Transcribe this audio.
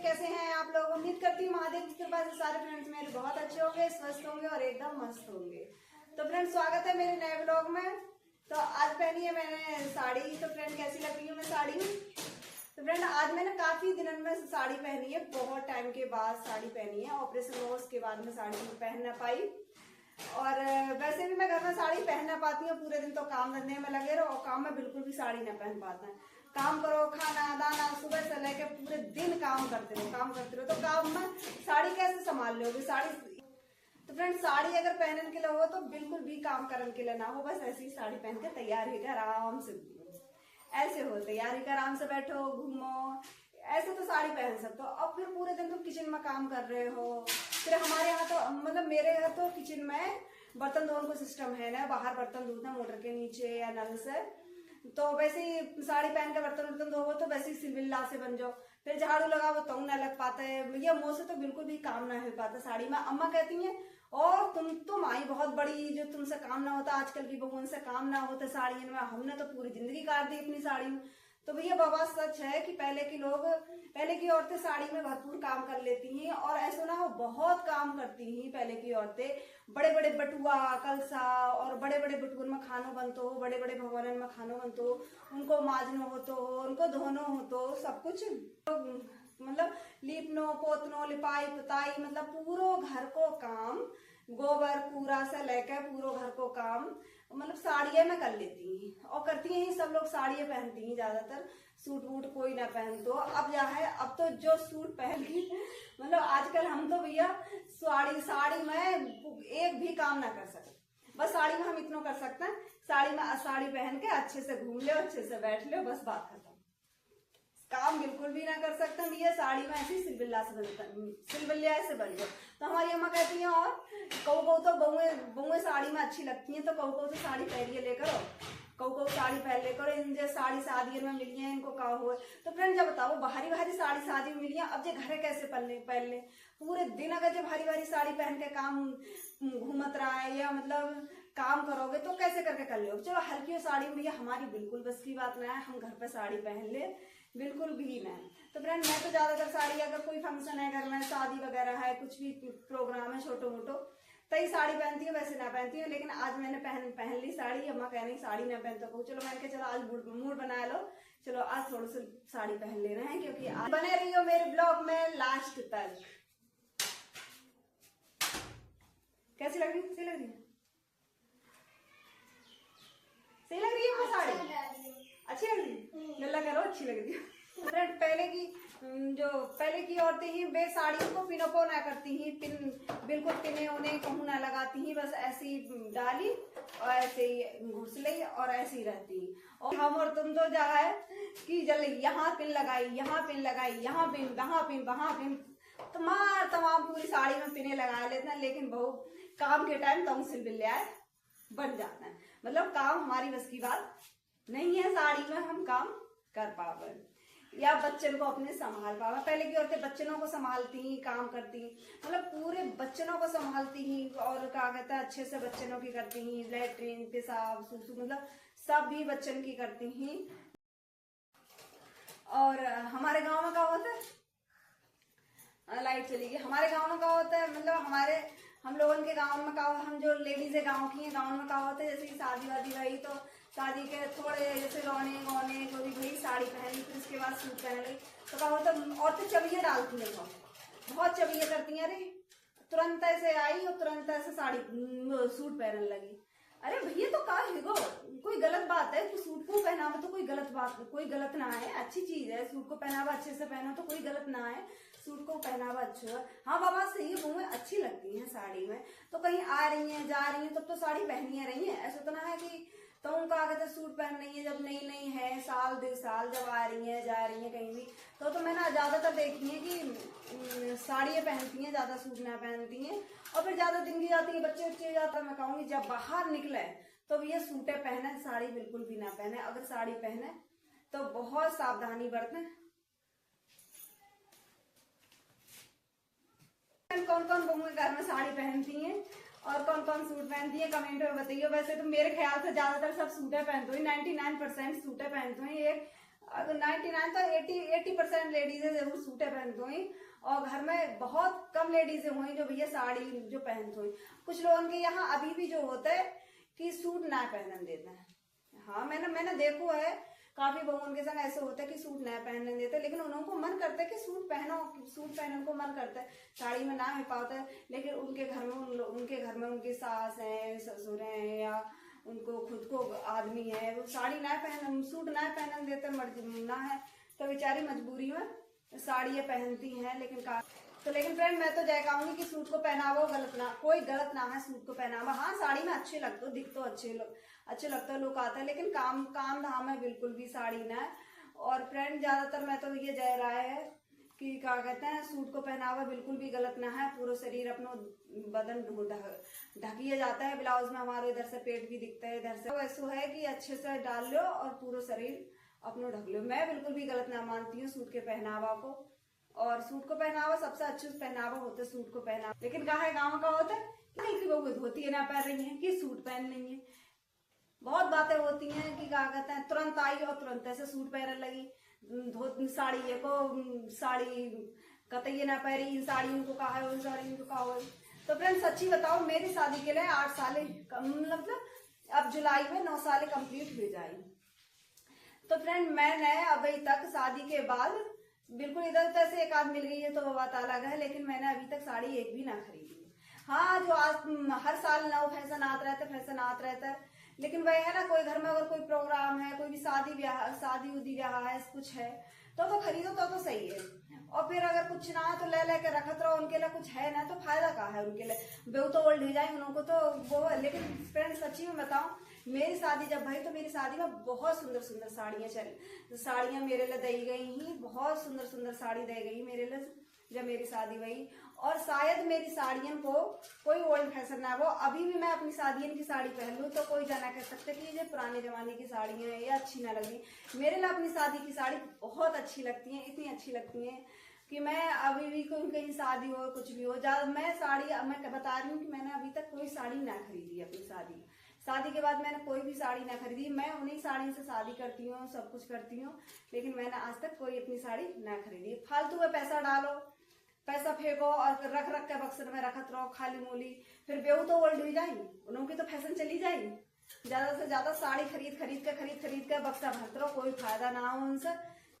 कैसे हैं आप लोग। उम्मीद करती हूँ महादेव की कृपा से सारे फ्रेंड्स मेरे बहुत अच्छे होंगे, स्वस्थ होंगे और एकदम मस्त होंगे। तो फ्रेंड स्वागत है मेरे नए ब्लॉग में। तो आज पहनी है मैंने साड़ी। तो फ्रेंड कैसी लग रही है मैं साड़ी। तो फ्रेंड आज मैंने काफी दिनों में साड़ी पहनी है, बहुत टाइम के बाद साड़ी पहनी है। ऑपरेशन हुआ उसके बाद में साड़ी पहन ना पाई। और वैसे भी मैं घर में साड़ी पहन ना पाती हूँ, पूरे दिन तो काम धंधे में लगे रहो और काम में बिल्कुल भी साड़ी ना पहन पाता है। काम करो, खाना दाना सुबह से लेकर पूरे दिन काम करते रहो तो काम में साड़ी कैसे संभाल लोगे साड़ी। तो फ्रेंड साड़ी अगर पहनने के लिए हो तो बिल्कुल भी काम करने के लिए ना हो, बस ऐसी साड़ी पहन के तैयार होकर आराम से ऐसे हो तैयार होकर आराम से बैठो घूमो, ऐसे तो साड़ी पहन सकते हो। अब फिर पूरे दिन तुम किचन में काम कर रहे हो। फिर हमारे यहाँ तो मतलब मेरे घर तो किचन में बर्तन धोने को सिस्टम है ना, बाहर बर्तन धोना मोटर के नीचे या नल से। तो वैसे ही साड़ी पहन के बर्तन धोवो तो वैसे ही सिलविल्ला से बन जाओ। फिर झाड़ू लगाओ तो ना लग पाता है, ये मुंह से तो बिल्कुल भी काम ना हो पाता साड़ी में। अम्मा कहती हैं और तुम आई बहुत बड़ी जो तुमसे काम ना होता, आजकल की बहुओं से काम ना होता साड़ियों में, हमने तो पूरी जिंदगी काट दी अपनी साड़ी में। तो भैया बाबा सच है कि पहले की औरतें साड़ी में भरपूर काम कर लेती हैं और ऐसा ना हो बहुत काम करती हैं पहले की औरतें। बड़े बड़े बटुआ कलसा और बड़े बड़े बटुअन में खानो बनतो हो, बड़े बड़े भगवान में खानो बनतो हो, उनको माजनो हो तो उनको धोनो हो तो सब कुछ मतलब लीपनो पोतनो लिपाई पुताई मतलब पूरो घर को काम, गोबर कूड़ा से लेकर पूरो घर को काम मतलब साड़ियाँ में कर लेती हैं और करती हैं। सब लोग साड़ियाँ पहनती हैं ज्यादातर, सूट वूट कोई ना पहन। तो अब क्या है, अब तो जो सूट पहन की मतलब आजकल हम तो भैया साड़ी में एक भी काम ना कर सकते। बस साड़ी में हम इतना कर सकते हैं, साड़ी पहन के अच्छे से घूम लो, अच्छे से बैठ लो, बस बात खत्म। काम बिल्कुल भी ना कर सकते भैया साड़ी में ऐसी सिलबिल्ला से बन जाओ। तो हमारी अम्मा कहती हैं और कऊ तो बहुएं साड़ी में अच्छी लगती हैं, तो कऊ तो साड़ी पहनिए लेकर कऊ साड़ी पहन लेकर इन जो साड़ी शादी में मिली है इनको का हुआ। तो फ्रेंड जब बताओ भारी साड़ी शादी में मिली है, अब जो घर कैसे पहन ले पूरे दिन। अगर जो भारी साड़ी पहन के काम घूमत रहा है या मतलब काम करोगे तो कैसे करके कर लो। चलो हल्की साड़ी में भैया हमारी बिल्कुल बस की बात ना है, हम घर पे साड़ी पहन ले बिल्कुल भी नहीं। तो फ्रेंड मैं तो ज्यादातर साड़ी अगर कोई फंक्शन है घर में शादी वगैरह है कुछ भी प्रोग्राम है छोटो मोटो तई साड़ी पहनती हूँ, वैसे ना पहनती हूँ। लेकिन आज मैंने पहन ली साड़ी। अम्मा कह रही साड़ी ना पहन तो चलो मैंने कहा चलो आज मूड बना लो, चलो आज थोड़ा सा साड़ी पहन लेना है क्योंकि आज बने रही हो मेरे ब्लॉग में लास्ट तक। कैसी लग रही है? सही लग रही है? सही लग रही है साड़ी? अच्छी लग रही है? अल्लाह करो अच्छी लग रही है। फ्रेंड पहले की औरतें ही बे साड़ियों को पिनोपो ना करती ही, बिल्कुल पिने उन्हें कहूँ ना लगाती ही, बस ऐसी डाली और ऐसे ही घुस ली और ऐसी ही रहती। और हम और तुम तो जा है कि जल्दी यहाँ पिन लगाई, यहाँ पिन लगाई, यहाँ पिन वहाँ पिन वहाँ पिन तमाम पूरी साड़ी में पिने लगा लेते हैं। लेकिन बहु काम के टाइम तो सिलबिल्ला बन जाता है। मतलब काम हमारी बस की बात नहीं है, साड़ी में हम काम कर पावे या बच्चों को अपने संभाल पावे। पहले की औरतें बच्चों को संभालती ही काम करती ही, मतलब पूरे बच्चों को संभालती ही और क्या कहता है अच्छे से बच्चों की करती ही, लैट्रिन पेशाब सुसु मतलब सब भी बच्चों की करती ही। और हमारे गांव में क्या होता है, लाइट चली गई। हमारे गांव में क्या होता है मतलब हम लोगों के गांव में का हम जो लेडीज है गांव की गांव में का होता है जैसे शादी वादी भाई तो शादी के थोड़े जैसे रोने को भी भाई साड़ी पहनी, फिर उसके बाद सूट पहन ली। तो क्या होता है औरतें चबिया डालती हैं, बहुत चबिया करती हैं। अरे तुरंत ऐसे आई और तुरंत ऐसे साड़ी सूट पहनने लगी। अरे भैया तो का हिगो कोई गलत बात है? तो सूट को पहनावा तो कोई गलत ना है, अच्छी चीज है। सूट को पहनावा अच्छे से पहना तो कोई गलत ना है, सूट को पहनावा अच्छा है। हाँ बाबा सही है, वो अच्छी लगती है साड़ी में। तो कहीं आ रही है जा रही है तब तो साड़ी पहनी है रही है, ऐसा तो ना है कि तो उनका आगे सूट पहन रही है जब नई है साल 2 साल जब आ रही है जा रही है कहीं भी। तो मैंने ज्यादातर देखी है कि साड़ियाँ पहनती हैं, ज्यादा सूट ना पहनती हैं। और फिर ज्यादा दिन की जाती है बच्चे जाता है। मैं कहूँगी जब बाहर निकले तो ये सूटे पहने, साड़ी बिल्कुल भी ना पहने। अगर साड़ी पहने तो बहुत सावधानी बरतें। कौन बहुएं घर में साड़ी पहनती हैं और कौन सूट पहनती है कमेंट में बताइए। वैसे तो मेरे ख्याल से ज्यादातर सब सूटे पहनते हैं, 99% सूटे पहनते हैं। एक अगर 99 तो 80% लेडीज जरूर सूटे पहनती हुई, और घर में बहुत कम लेडीज हुई जो भैया साड़ी जो पहनती हुई। कुछ लोगों के यहाँ अभी भी जो होता है कि सूट ना पहनन देते हैं। हाँ, मैंने देखो है काफी बहुओं के संग ऐसे होता है कि सूट न पहनने देते, लेकिन उनको मन करता है कि सूट पहनो, सूट पहनने को मन करता है, साड़ी में ना हो पाता है। लेकिन उनके घर में उनकी सास है, ससुर है, या उनको खुद को आदमी है, वो साड़ी ना पहन, सूट ना पहनने देते, मर्जी ना है तो बेचारी मजबूरी में साड़ी पहनती हैं। लेकिन फ्रेंड मैं तो जय कहूंगी कि सूट को पहनावो गलत ना, कोई गलत ना है सूट को पहनावा। हाँ, साड़ी में अच्छे लगते हो, दिख तो अच्छे लगता है, लुक आता है, लेकिन काम धाम है बिल्कुल भी साड़ी ना है। और फ्रेंड ज्यादातर मैं तो ये जय राय है कि क्या कहते हैं, सूट को पहनावा बिल्कुल भी गलत ना है। पूरा शरीर अपनो बदन ढकिया जाता है, ब्लाउज में हमारे इधर से पेट भी दिखता है, इधर से ऐसा है कि अच्छे से डाल लो और पूरा शरीर अपनो ढक लो। मैं बिल्कुल भी गलत ना मानती हूँ सूट के पहनावा को। और सूट को पहनावा सबसे अच्छे पहनावा होता है सूट को पहनावा। लेकिन कहा है गाँव का होता है नहीं कि वो धोती ना पहन रही है कि सूट पहन रही है। बहुत बातें होती हैं कि क्या कहते हैं, तुरंत आई और तुरंत ऐसे सूट पहनने लगी, धोती साड़ी को साड़ी कतई ना पहरी, इन साड़ी को कहा है, उन साड़ी को कहा है। तो फ्रेंड सच्ची बताओ, मेरी शादी के लिए 8 साल मतलब अब जुलाई में 9 साल कंप्लीट हो जाएगी। तो फ्रेंड मैंने अभी तक शादी के बाद बिल्कुल इधर उधर से एक आध मिल गई है तो वो बात अलग है, लेकिन मैंने अभी तक साड़ी एक भी ना खरीदी। हाँ, जो आज हर साल नव फैशन आते रहता है, लेकिन वह है ना, कोई घर में अगर कोई प्रोग्राम है, कोई भी शादी उदी ब्याह है, कुछ है तो खरीदो तो सही है। और फिर अगर कुछ ना है तो ले के रखत रहो, उनके लिए कुछ है ना तो फायदा का है उनके लिए, बेव तो ओल्ड हो जाए उनको तो वो है। लेकिन फ्रेंड सच्ची में बताऊं, मेरी शादी जब भई तो मेरी शादी में बहुत सुंदर सुंदर साड़ियां चली, साड़ियां मेरे लिए दी गई ही, बहुत सुंदर सुंदर साड़ी दी गई मेरे लिए जब मेरी शादी हुई। और शायद मेरी साड़ियों को कोई ओल्ड फैशन ना हो, अभी भी मैं अपनी शादियों की साड़ी पहन लूँ तो कोई जाना कह सकते कि ये पुराने जमाने की साड़ियाँ हैं, ये अच्छी ना लगी। मेरे लिए अपनी शादी की साड़ी बहुत अच्छी लगती है, इतनी अच्छी लगती है कि मैं अभी भी कहीं शादी हो कुछ भी हो मैं बता रही हूँ कि मैंने अभी तक कोई साड़ी ना खरीदी अपनी शादी के बाद मैंने कोई भी साड़ी ना खरीदी। मैं उन्हीं साड़ी से शादी करती हूँ, सब कुछ करती हूँ, लेकिन मैंने आज तक कोई अपनी साड़ी ना खरीदी। फालतू में पैसा डालो, पैसा फेंको और रख के बक्सर में रखत रहो खाली मूली, फिर बेहू तो ओल्ड हो जाएगी, उनकी तो फैशन चली जाएगी। ज्यादा से ज्यादा साड़ी खरीद के बक्सा भरते रहो, कोई फायदा ना हो उनसे।